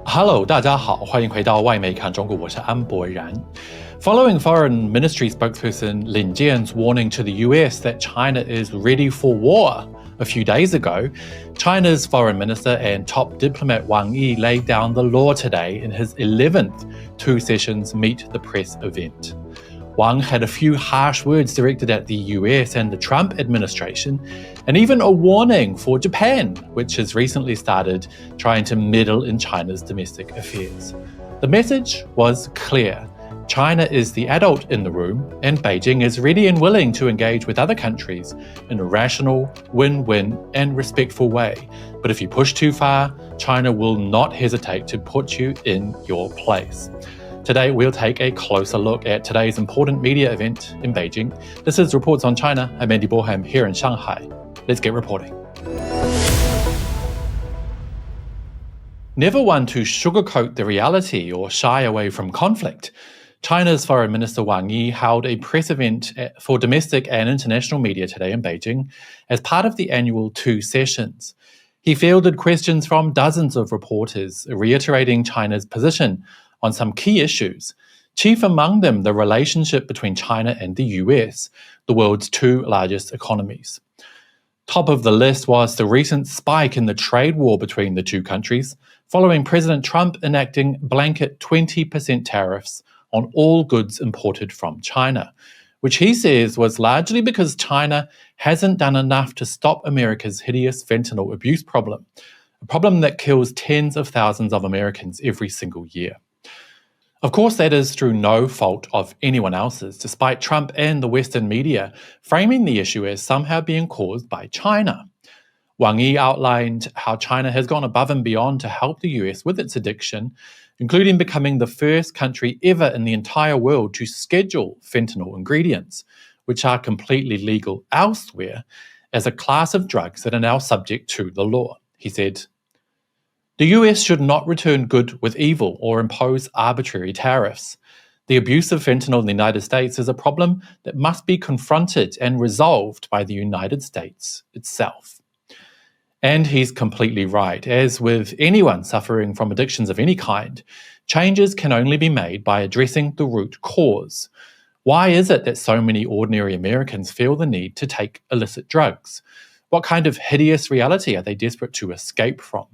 Hello, 大家好，欢迎回到外媒看中国，我是安博然。Following Foreign Ministry spokesperson Lin Jian's warning to the US that China is ready for war a few days ago, China's foreign minister and top diplomat Wang Yi laid down the law today in his 11th two sessions Meet the Press event. Wang had a few harsh words directed at the US and the Trump administration, and even a warning for Japan, which has recently started trying to meddle in China's domestic affairs. The message was clear. China is the adult in the room, and Beijing is ready and willing to engage with other countries in a rational, win-win, and respectful way. But if you push too far, China will not hesitate to put you in your place. Today, we'll take a closer look at today's important media event in Beijing. This is Reports on China. I'm Andy Boreham here in Shanghai. Let's get reporting. Never one to sugarcoat the reality or shy away from conflict, China's Foreign Minister Wang Yi held a press event for domestic and international media today in Beijing as part of the annual two sessions. He fielded questions from dozens of reporters, reiterating China's position on some key issues, chief among them the relationship between China and the US, the world's two largest economies. Top of the list was the recent spike in the trade war between the two countries, following President Trump enacting blanket 20% tariffs on all goods imported from China, which he says was largely because China hasn't done enough to stop America's hideous fentanyl abuse problem, a problem that kills tens of thousands of Americans every single year. Of course, that is through no fault of anyone else's, despite Trump and the Western media framing the issue as somehow being caused by China. Wang Yi outlined how China has gone above and beyond to help the US with its addiction, including becoming the first country ever in the entire world to schedule fentanyl ingredients, which are completely legal elsewhere, as a class of drugs that are now subject to the law. He said, "The US should not return good with evil or impose arbitrary tariffs. The abuse of fentanyl in the United States is a problem that must be confronted and resolved by the United States itself." And he's completely right. As with anyone suffering from addictions of any kind, changes can only be made by addressing the root cause. Why is it that so many ordinary Americans feel the need to take illicit drugs? What kind of hideous reality are they desperate to escape from?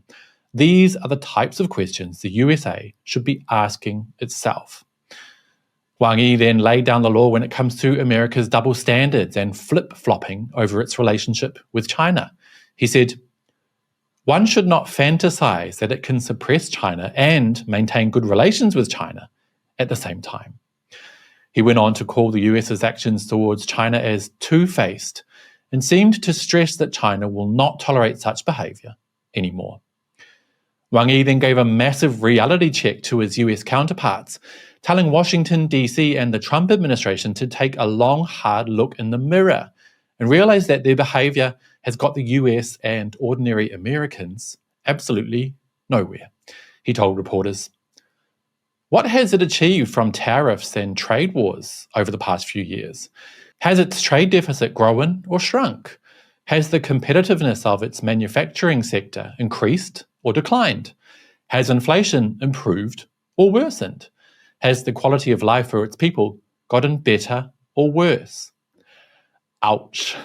These are the types of questions the USA should be asking itself. Wang Yi then laid down the law when it comes to America's double standards and flip-flopping over its relationship with China. He said, "One should not fantasize that it can suppress China and maintain good relations with China at the same time." He went on to call the US's actions towards China as two-faced and seemed to stress that China will not tolerate such behavior anymore. Wang Yi then gave a massive reality check to his US counterparts, telling Washington, D.C. and the Trump administration to take a long, hard look in the mirror and realize that their behavior has got the US and ordinary Americans absolutely nowhere. He told reporters, "What has it achieved from tariffs and trade wars over the past few years? Has its trade deficit grown or shrunk? Has the competitiveness of its manufacturing sector increased or declined? Has inflation improved or worsened? Has the quality of life for its people gotten better or worse?" Ouch.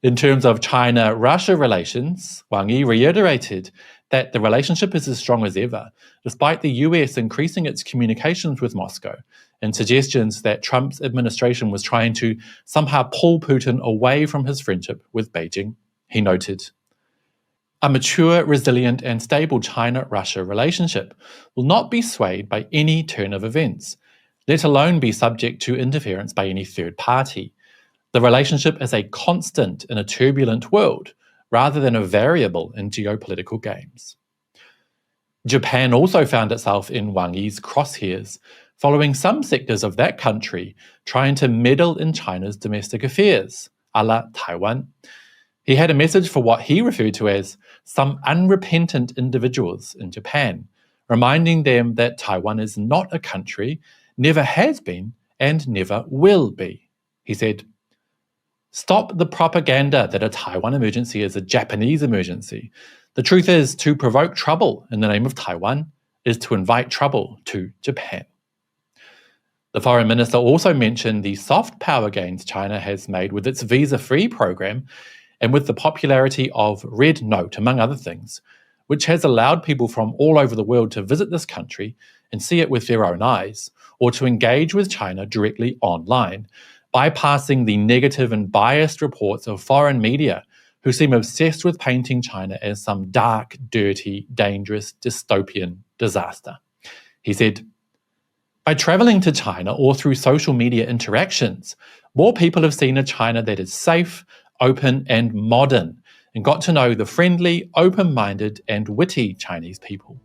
In terms of China-Russia relations, Wang Yi reiterated that the relationship is as strong as ever, despite the US increasing its communications with Moscow and suggestions that Trump's administration was trying to somehow pull Putin away from his friendship with Beijing. He noted, "A mature, resilient, and stable China-Russia relationship will not be swayed by any turn of events, let alone be subject to interference by any third party. The relationship is a constant in a turbulent world, rather than a variable in geopolitical games." Japan also found itself in Wang Yi's crosshairs, following some sectors of that country trying to meddle in China's domestic affairs, a la Taiwan. He had a message for what he referred to as some unrepentant individuals in Japan, reminding them that Taiwan is not a country, never has been, and never will be. He said, "Stop the propaganda that a Taiwan emergency is a Japanese emergency. The truth is, to provoke trouble in the name of Taiwan is to invite trouble to Japan. The foreign minister also mentioned the soft power gains China has made with its visa-free program and with the popularity of Red Note, among other things, which has allowed people from all over the world to visit this country and see it with their own eyes, or to engage with China directly online, bypassing the negative and biased reports of foreign media who seem obsessed with painting China as some dark, dirty, dangerous, dystopian disaster. He said, "By travelling to China or through social media interactions, more people have seen a China that is safe, open, and modern, and got to know the friendly, open-minded, and witty Chinese people."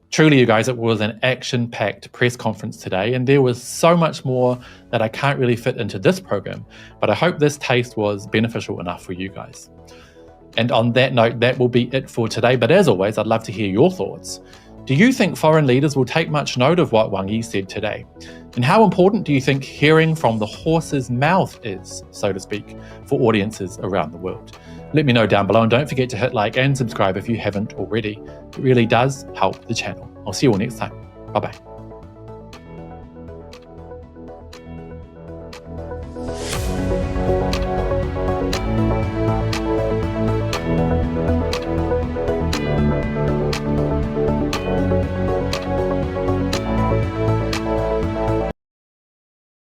Truly, you guys, it was an action-packed press conference today, and there was so much more that I can't really fit into this program, but I hope this taste was beneficial enough for you guys. And on that note, that will be it for today, but as always, I'd love to hear your thoughts. Do you think foreign leaders will take much note of what Wang Yi said today? And how important do you think hearing from the horse's mouth is, so to speak, for audiences around the world? Let me know down below, and don't forget to hit like and subscribe if you haven't already. It really does help the channel. I'll see you all next time. Bye-bye.